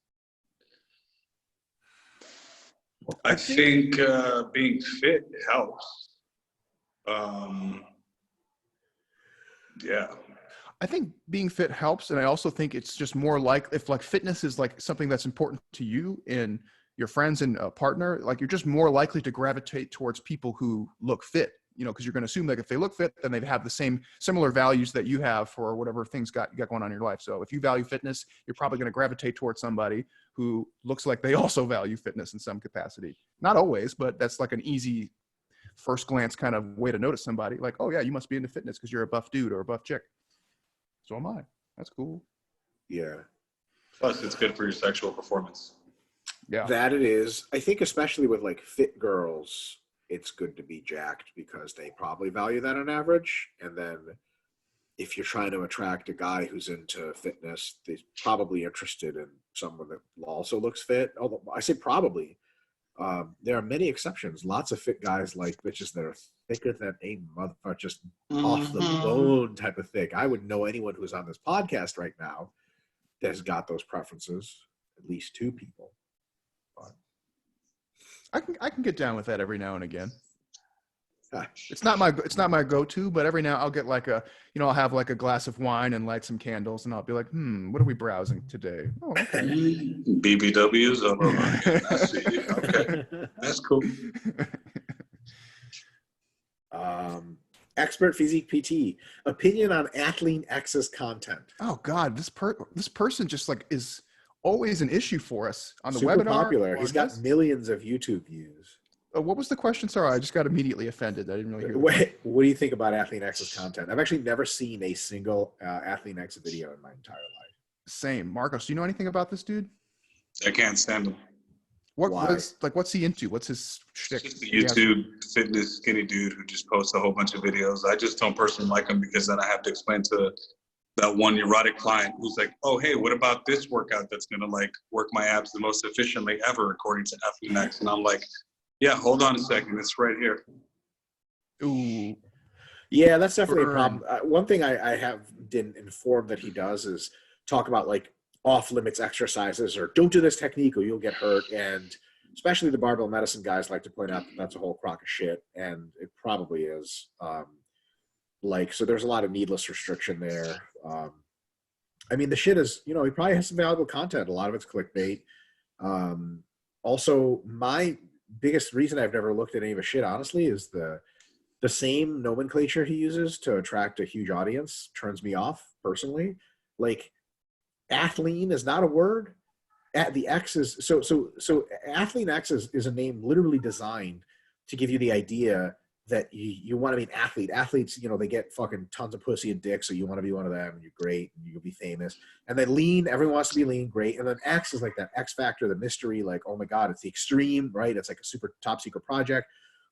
[SPEAKER 3] I think being fit helps. Yeah.
[SPEAKER 1] I think being fit helps, and I also think it's just more like if like fitness is like something that's important to you and your friends and a partner, like you're just more likely to gravitate towards people who look fit, because you're going to assume that if they look fit, then they have the similar values that you have for whatever things you got going on in your life. So if you value fitness, you're probably going to gravitate towards somebody who looks like they also value fitness in some capacity. Not always, but that's like an easy first glance kind of way to notice somebody. Like, oh yeah, you must be into fitness because you're a buff dude or a buff chick. So am I. That's cool.
[SPEAKER 2] Yeah.
[SPEAKER 3] Plus, it's good for your sexual performance.
[SPEAKER 1] Yeah.
[SPEAKER 2] That it is. I think especially with like fit girls, it's good to be jacked because they probably value that on average. And then if you're trying to attract a guy who's into fitness, they're probably interested in someone that also looks fit. Although I say probably. There are many exceptions. Lots of fit guys like bitches that are thicker than a motherfucker, just off the bone type of thick. I wouldn't know anyone who's on this podcast right now that has got those preferences. At least two people. But
[SPEAKER 1] I can get down with that every now and again. It's not my go-to, but every now I'll get like I'll have like a glass of wine and light some candles, and I'll be like, what are we browsing today? Oh, okay.
[SPEAKER 3] BBWs. I see. Okay, that's cool.
[SPEAKER 2] Expert Physique PT. Opinion on Athlean X's content.
[SPEAKER 1] Oh God, this person just like is always an issue for us on the
[SPEAKER 2] Super
[SPEAKER 1] webinar.
[SPEAKER 2] Popular. He's got millions of YouTube views.
[SPEAKER 1] What was the question? Sorry, I just got immediately offended. I didn't really hear.
[SPEAKER 2] What do you think about Athlean X's content? I've actually never seen a single Athlean X video in my entire life.
[SPEAKER 1] Same. Marcos, do you know anything about this dude?
[SPEAKER 3] I can't stand him.
[SPEAKER 1] What's he into? What's his shtick?
[SPEAKER 3] Just a YouTube fitness skinny dude who just posts a whole bunch of videos. I just don't personally like him because then I have to explain to that one neurotic client who's like, oh, hey, what about this workout that's going to like work my abs the most efficiently ever according to Athlean X? And I'm like, yeah, hold on a second. It's right here.
[SPEAKER 1] Ooh.
[SPEAKER 2] Yeah, that's definitely a problem. One thing I have been informed that he does is talk about like off-limits exercises or don't do this technique or you'll get hurt. And especially the barbell medicine guys like to point out that that's a whole crock of shit. And it probably is. So there's a lot of needless restriction there. I mean, the shit is, he probably has some valuable content. A lot of it's clickbait. Also, my biggest reason I've never looked at any of his shit, honestly, is the same nomenclature he uses to attract a huge audience turns me off personally. Like, athlean is not a word. At the X is so athlean X is a name literally designed to give you the idea that you want to be an athlete. Athletes, they get fucking tons of pussy and dick, so you want to be one of them, and you're great, and you'll be famous. And then lean, everyone wants to be lean, great. And then X is like that X factor, the mystery, like, oh my God, it's the extreme, right? It's like a super top secret project.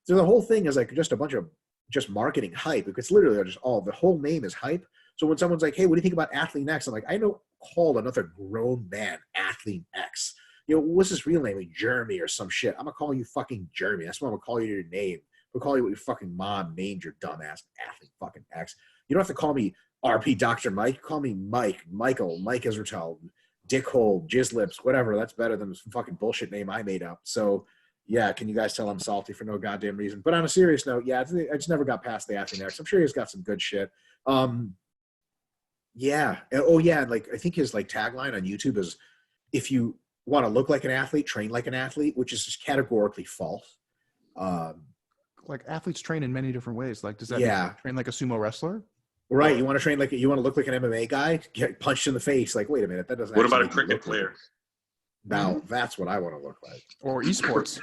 [SPEAKER 2] So the whole thing is like just a bunch of just marketing hype. It's literally just the whole name is hype. So when someone's like, hey, what do you think about Athlean X? I'm like, I don't call another grown man Athlean X. What's his real name? Like Jeremy or some shit. I'm going to call you fucking Jeremy. That's what I'm going to call you your name. We'll call you what your fucking mom named your dumbass Athlean fucking X. You don't have to call me RP Dr. Mike. Call me Mike, Michael, Mike Israel, Dickhole, Jizzlips, whatever. That's better than this fucking bullshit name I made up. So, yeah, can you guys tell I'm salty for no goddamn reason? But on a serious note, yeah, I just never got past the Athlean X. I'm sure he's got some good shit. Yeah. Oh, yeah. And like, I think his like tagline on YouTube is, if you want to look like an athlete, train like an athlete, which is just categorically false.
[SPEAKER 1] Like athletes train in many different ways. Like, does that mean train like a sumo wrestler?
[SPEAKER 2] Right. You want to train like, you want to look like an MMA guy, get punched in the face. Like, wait a minute. That doesn't.
[SPEAKER 3] What about a cricket player?
[SPEAKER 2] Now that's what I want to look like.
[SPEAKER 1] Or esports.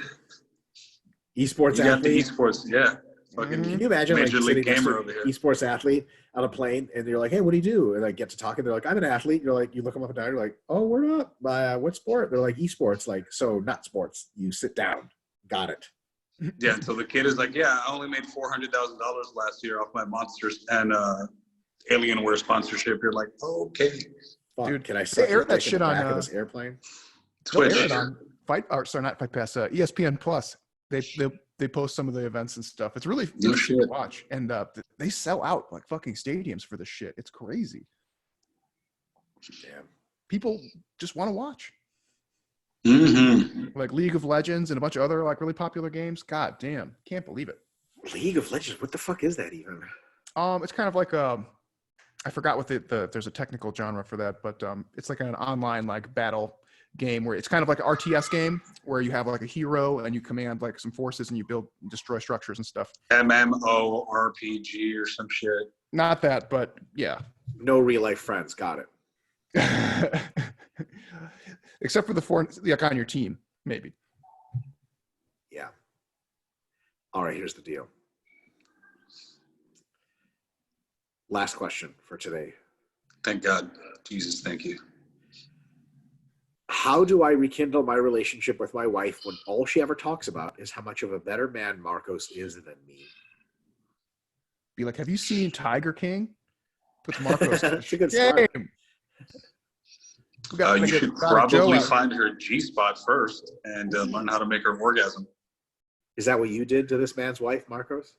[SPEAKER 2] Esports
[SPEAKER 3] you
[SPEAKER 2] athlete.
[SPEAKER 3] Got the esports. Yeah. Fucking
[SPEAKER 2] Can you imagine
[SPEAKER 3] Major
[SPEAKER 2] like
[SPEAKER 3] League
[SPEAKER 2] sitting
[SPEAKER 3] gamer
[SPEAKER 2] next
[SPEAKER 3] over
[SPEAKER 2] to
[SPEAKER 3] here.
[SPEAKER 2] esports athlete on a plane, and you're like, hey, what do you do? And I get to talking. They're like, I'm an athlete. You're like, you look them up and down. You're like, oh, word up. What sport? They're like, esports. Like, so not sports. You sit down. Got it.
[SPEAKER 3] Yeah. So the kid is like, yeah, I only made $400,000 last year off my Monsters and Alienware sponsorship. You're like, okay,
[SPEAKER 2] Fuck,
[SPEAKER 1] dude,
[SPEAKER 2] can I suck
[SPEAKER 1] air
[SPEAKER 2] your
[SPEAKER 1] that
[SPEAKER 2] dick in
[SPEAKER 1] shit
[SPEAKER 2] the
[SPEAKER 1] on
[SPEAKER 2] back of this airplane?
[SPEAKER 3] Twitch.
[SPEAKER 1] They'll air it on not Fight Pass, ESPN Plus. They post some of the events and stuff. It's really interesting to watch, and they sell out like fucking stadiums for this shit. It's crazy.
[SPEAKER 2] Damn.
[SPEAKER 1] People just want to watch.
[SPEAKER 3] Mm-hmm.
[SPEAKER 1] Like League of Legends and a bunch of other like really popular games. God damn, can't believe it.
[SPEAKER 2] League of Legends. What the fuck is that even?
[SPEAKER 1] It's kind of like I forgot what there's a technical genre for that, but it's like an online like battle game where it's kind of like an RTS game where you have like a hero and you command like some forces and you destroy structures and stuff.
[SPEAKER 3] MMORPG or some shit.
[SPEAKER 1] Not that, but yeah.
[SPEAKER 2] No real life friends. Got it.
[SPEAKER 1] Except for the four like on your team, maybe.
[SPEAKER 2] Yeah. All right, here's the deal. Last question for today.
[SPEAKER 3] Thank God. Jesus, thank you.
[SPEAKER 2] How do I rekindle my relationship with my wife when all she ever talks about is how much of a better man Marcos is than me?
[SPEAKER 1] Be like, have you seen Tiger King? Puts Marcos in
[SPEAKER 2] That's a good start.
[SPEAKER 1] game.
[SPEAKER 3] You should probably find her G-spot first and learn how to make her orgasm.
[SPEAKER 2] Is that what you did to this man's wife, Marcos?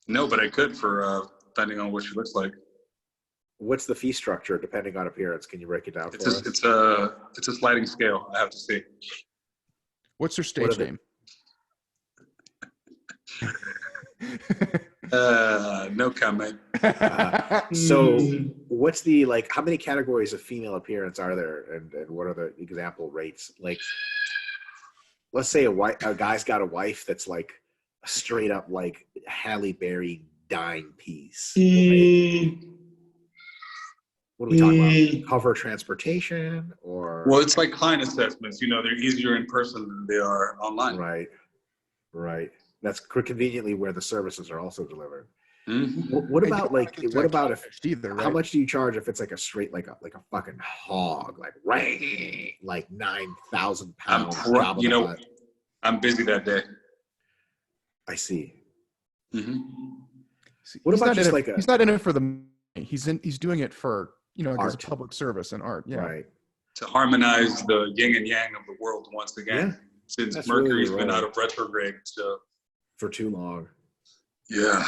[SPEAKER 3] No, but I could for depending on what she looks like.
[SPEAKER 2] What's the fee structure depending on appearance? Can you break it down for us?
[SPEAKER 3] It's a sliding scale. I have to see.
[SPEAKER 1] What's her stage name?
[SPEAKER 3] No comment.
[SPEAKER 2] So what's the like? How many categories of female appearance are there, and what are the example rates? Like, let's say a guy's got a wife that's like a straight up like Halle Berry dime piece. Right? What are we talking about? Cover transportation or?
[SPEAKER 3] Well, it's like client assessments. They're easier in person than they are online.
[SPEAKER 2] Right. That's conveniently where the services are also delivered.
[SPEAKER 3] Mm-hmm.
[SPEAKER 2] What about like? What about if?
[SPEAKER 1] Either, right?
[SPEAKER 2] How much do you charge if it's like a straight like a fucking hog like 9,000 pounds?
[SPEAKER 3] I'm busy that day.
[SPEAKER 2] I see.
[SPEAKER 3] Mm-hmm.
[SPEAKER 2] What about just like
[SPEAKER 1] he's not in it for the money. He's doing it for as a public service and art. Yeah.
[SPEAKER 2] Right.
[SPEAKER 3] To harmonize the yin and yang of the world once again, since Mercury's been out of retrograde
[SPEAKER 2] for too long.
[SPEAKER 3] Yeah.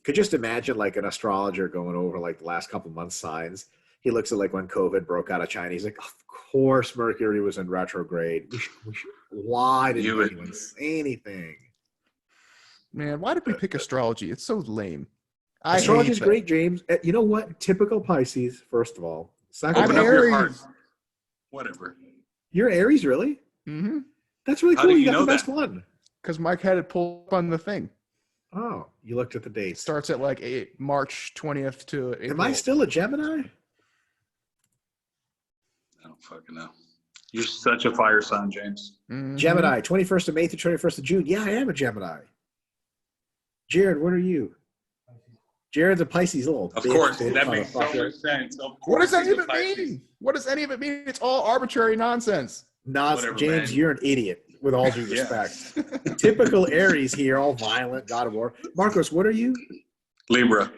[SPEAKER 2] Could just imagine like an astrologer going over like the last couple months signs. He looks at like when COVID broke out of China. He's like, of course Mercury was in retrograde. Why didn't anyone say anything?
[SPEAKER 1] Man, why did we pick astrology? It's so lame.
[SPEAKER 2] Astrology is great, James. You know what? Typical Pisces, first of all. It's not
[SPEAKER 1] I'm
[SPEAKER 2] gonna-
[SPEAKER 3] Open up your heart.
[SPEAKER 1] Aries.
[SPEAKER 3] Whatever.
[SPEAKER 2] You're Aries, really?
[SPEAKER 1] Mm-hmm.
[SPEAKER 2] That's really
[SPEAKER 3] How
[SPEAKER 2] cool.
[SPEAKER 3] do
[SPEAKER 2] You
[SPEAKER 3] you
[SPEAKER 2] got
[SPEAKER 3] know
[SPEAKER 2] the best
[SPEAKER 3] that?
[SPEAKER 2] one.
[SPEAKER 1] Because Mike had it pulled up on the thing.
[SPEAKER 2] Oh, you looked at the
[SPEAKER 1] It
[SPEAKER 2] dates.
[SPEAKER 1] starts at like March 20th to April.
[SPEAKER 2] Am I still a Gemini?
[SPEAKER 3] I don't fucking know. You're such a fire sign, James.
[SPEAKER 1] Mhm.
[SPEAKER 2] Gemini, 21st of May to 21st of June. Yeah, I am a Gemini. Jared, what are you? Jared's a Pisces, little
[SPEAKER 3] Of
[SPEAKER 2] bitch,
[SPEAKER 3] course,
[SPEAKER 2] bitch,
[SPEAKER 3] that makes so
[SPEAKER 2] motherfucker.
[SPEAKER 3] much sense. Of
[SPEAKER 1] What does
[SPEAKER 3] course
[SPEAKER 1] that
[SPEAKER 3] he's a
[SPEAKER 1] even
[SPEAKER 3] Pisces.
[SPEAKER 1] mean? What does any of it mean? It's all arbitrary nonsense.
[SPEAKER 2] Nas,
[SPEAKER 3] Whatever,
[SPEAKER 2] James,
[SPEAKER 3] man.
[SPEAKER 2] you're an idiot, with all due
[SPEAKER 3] Yeah.
[SPEAKER 2] respect. Typical Aries here, all violent, God of War. Marcos, what are you?
[SPEAKER 3] Libra.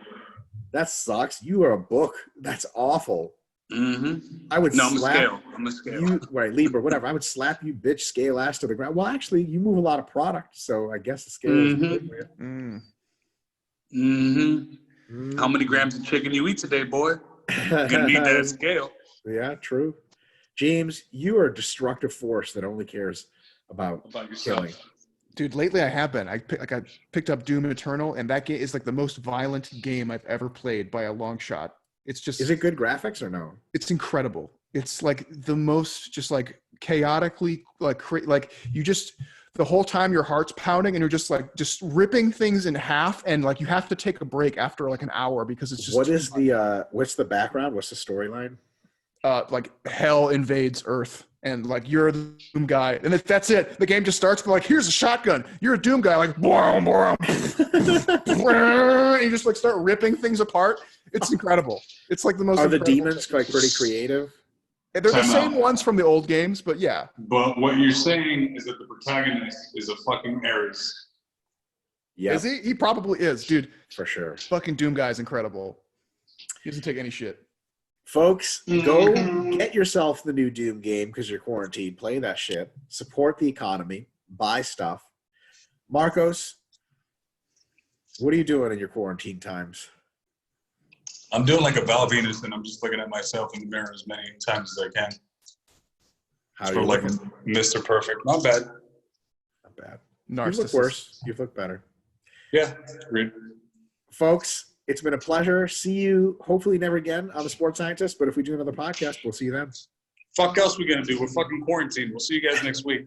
[SPEAKER 2] That sucks. You are a book. That's awful.
[SPEAKER 3] Mm-hmm.
[SPEAKER 2] I would
[SPEAKER 3] No, I'm a
[SPEAKER 2] slap
[SPEAKER 3] scale. I'm a scale.
[SPEAKER 2] you, right, Libra, whatever. I would slap you, bitch, scale ass to the ground. Well, actually, you move a lot of product, so I guess the scale is good for you.
[SPEAKER 1] Mm.
[SPEAKER 3] Mm-hmm. How many grams of chicken you eat today, boy? You're gonna need that scale.
[SPEAKER 2] Yeah, true. James, you are a destructive force that only cares about
[SPEAKER 3] About yourself.
[SPEAKER 2] killing.
[SPEAKER 1] Dude, lately I have been. I picked up Doom Eternal, and that game is like the most violent game I've ever played by a long shot. It's just,
[SPEAKER 2] Is it good graphics or no?
[SPEAKER 1] it's incredible. It's like the most just like chaotically like you just the whole time your heart's pounding and you're just like just ripping things in half, and like you have to take a break after like an hour because it's just
[SPEAKER 2] What is the what's the background? What's the storyline?
[SPEAKER 1] like hell invades Earth, and like you're the Doom guy, and that's it. The game just starts with like, here's a shotgun. You're a Doom guy, like, boom, boom, and you just like start ripping things apart. It's incredible. It's like the most.
[SPEAKER 2] Are the
[SPEAKER 1] incredible
[SPEAKER 2] demons
[SPEAKER 1] thing.
[SPEAKER 2] like pretty creative?
[SPEAKER 1] They're the
[SPEAKER 3] Time
[SPEAKER 1] same
[SPEAKER 3] out.
[SPEAKER 1] ones from the old games, but yeah.
[SPEAKER 3] But what you're saying is that the protagonist is a fucking Aries.
[SPEAKER 2] Yeah,
[SPEAKER 1] Is he? He probably is, dude.
[SPEAKER 2] for sure.
[SPEAKER 1] Fucking Doom guy is incredible. He doesn't take any shit.
[SPEAKER 2] Folks, go get yourself the new Doom game because you're quarantined. Play that shit. Support the economy. Buy stuff. Marcos, what are you doing in your quarantine times?
[SPEAKER 3] I'm doing like a Val Venus, and I'm just looking at myself in the mirror as many times as I can.
[SPEAKER 2] How
[SPEAKER 3] So
[SPEAKER 2] are you
[SPEAKER 3] like
[SPEAKER 2] looking?
[SPEAKER 3] Mr. Perfect. Not bad.
[SPEAKER 2] Not bad.
[SPEAKER 1] Narcissist.
[SPEAKER 2] You've looked worse. You've looked better.
[SPEAKER 3] Yeah. Agreed.
[SPEAKER 2] Folks, it's been a pleasure. See you hopefully never again on The Sports Scientist, but if we do another podcast, we'll see you then.
[SPEAKER 3] Fuck else we gonna do? We're fucking quarantined. We'll see you guys next week.